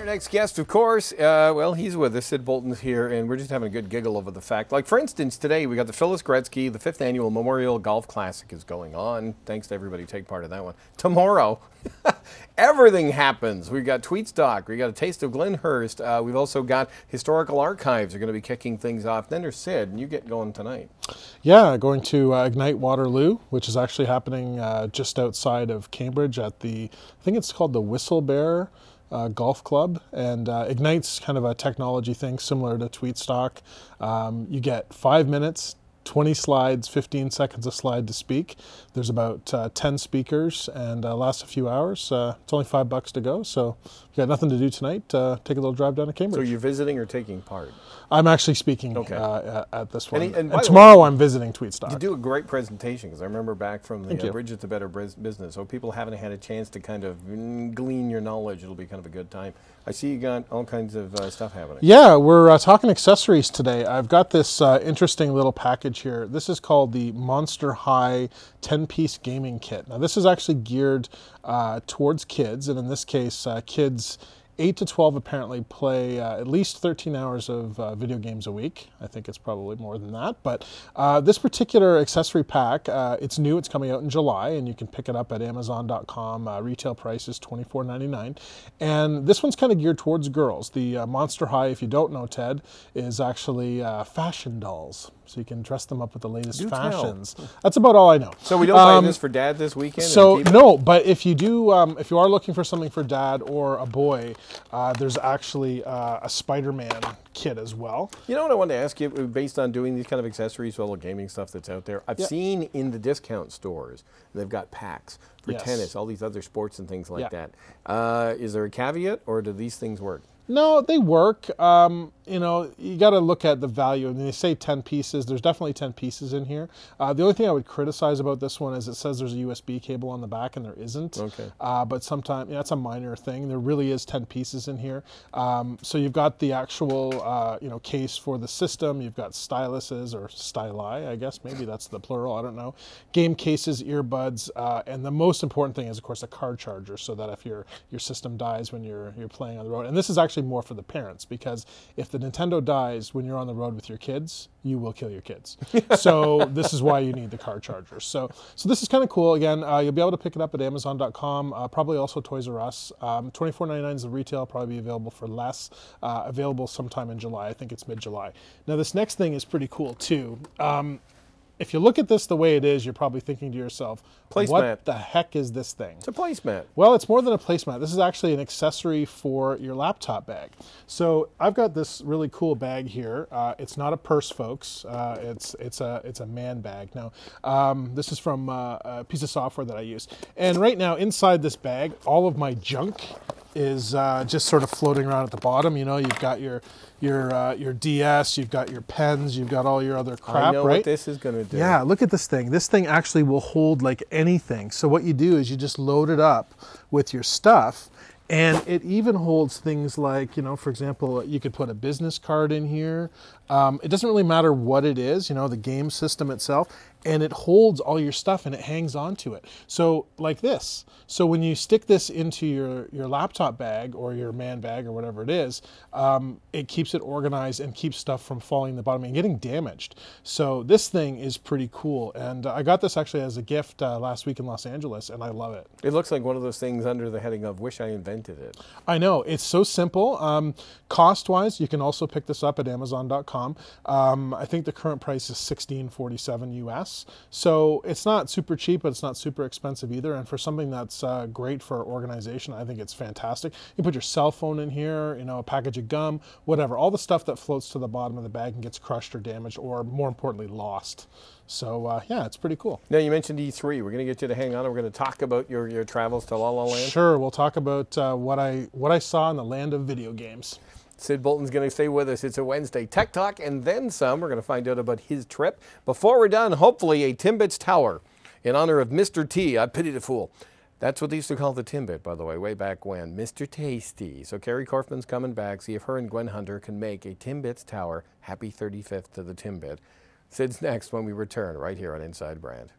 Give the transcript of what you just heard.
next guest, of course, well, he's with us. Sid Bolton's here, and we're just having a good giggle over the fact. Like, for instance, today we got the Phyllis Gretzky, the 5th Annual Memorial Golf Classic is going on. Thanks to everybody who take part in that one. Tomorrow, everything happens. We've got Tweetstock. We've got a Taste of Glenhurst. We've also got Historical Archives are going to be kicking things off. Then there's Sid, and you get going tonight. Yeah, going to Ignite Waterloo, which is actually happening just outside of Cambridge at I think it's called the Whistle Bear Golf Club, and Ignite's kind of a technology thing similar to Tweetstock. You get 5 minutes, 20 slides, 15 seconds a slide to speak. There's about 10 speakers and lasts a few hours. It's only $5 to go, so if you got nothing to do tonight, take a little drive down to Cambridge. So you're visiting or taking part? I'm actually speaking okay. At this one. And tomorrow I'm visiting Tweetstock. You do a great presentation, because I remember back from the Bridges to Better Business. So people haven't had a chance to kind of glean your knowledge. It'll be kind of a good time. I see you got all kinds of stuff happening. Yeah, we're talking accessories today. I've got this interesting little package here. This is called the Monster High 10-piece gaming kit. Now, this is actually geared towards kids, and in this case, kids 8 to 12 apparently play at least 13 hours of video games a week. I think it's probably more than that. But this particular accessory pack, it's new. It's coming out in July, and you can pick it up at Amazon.com. Retail price is $24.99. And this one's kind of geared towards girls. The Monster High, if you don't know, Ted, is actually fashion dolls. So you can dress them up with the latest fashions. That's about all I know. So we don't buy this for Dad this weekend? So no, but if you do, if you are looking for something for Dad or a boy, there's actually a Spider-Man kit as well. You know what I wanted to ask you, based on doing these kind of accessories, all the gaming stuff that's out there, I've seen in the discount stores, they've got packs for tennis, all these other sports and things like that. Is there a caveat, or do these things work? No, they work. You know, you got to look at the value. I mean, they say 10 pieces. There's definitely 10 pieces in here. The only thing I would criticize about this one is it says there's a USB cable on the back, and there isn't. Okay. But sometimes, that's a minor thing. There really is 10 pieces in here. So you've got the actual, case for the system. You've got styluses, or styli, I guess. Maybe that's the plural. I don't know. Game cases, earbuds, and the most important thing is, of course, a car charger, so that if your system dies when you're playing on the road. And this is actually more for the parents, because if the Nintendo dies when you're on the road with your kids, you will kill your kids. So this is why you need the car charger. So this is kind of cool. Again, you'll be able to pick it up at Amazon.com, probably also Toys R Us. $24.99 is the retail, probably be available for less. Available sometime in July. I think it's mid-July. Now this next thing is pretty cool too. If you look at this the way it is, you're probably thinking to yourself, what the heck is this thing? It's a placemat. Well, it's more than a placemat. This is actually an accessory for your laptop bag. So I've got this really cool bag here. It's not a purse, folks. It's a man bag. Now, this is from a piece of software that I use. And right now, inside this bag, all of my junk is just sort of floating around at the bottom. You know, you've got your DS, you've got your pens, you've got all your other crap, right? I know what this is going to do. Yeah, look at this thing. This thing actually will hold like anything. So what you do is you just load it up with your stuff, and it even holds things like, for example, you could put a business card in here. It doesn't really matter what it is, the game system itself, and it holds all your stuff and it hangs onto it. So like this. So when you stick this into your laptop bag or your man bag or whatever it is, it keeps it organized and keeps stuff from falling in the bottom and getting damaged. So this thing is pretty cool. And I got this actually as a gift last week in Los Angeles, and I love it. It looks like one of those things under the heading of wish I invented it. I know. It's so simple. Cost-wise, you can also pick this up at Amazon.com. I think the current price is $16.47 US. So it's not super cheap, but it's not super expensive either. And for something that's great for organization, I think it's fantastic. You put your cell phone in here, a package of gum, whatever. All the stuff that floats to the bottom of the bag and gets crushed or damaged, or more importantly, lost. So yeah, it's pretty cool. Now, you mentioned E3. We're going to get you to hang on, and we're going to talk about your travels to La La Land. Sure, we'll talk about what I saw in the land of video games. Sid Bolton's going to stay with us. It's a Wednesday Tech Talk, and then some. We're going to find out about his trip. Before we're done, hopefully a Timbits Tower in honor of Mr. T. I pity the fool. That's what they used to call the Timbit, by the way, way back when. Mr. Tasty. So Carrie Korfman's coming back. See if her and Gwen Hunter can make a Timbits Tower. Happy 35th to the Timbit. Sid's next when we return right here on Inside Brant.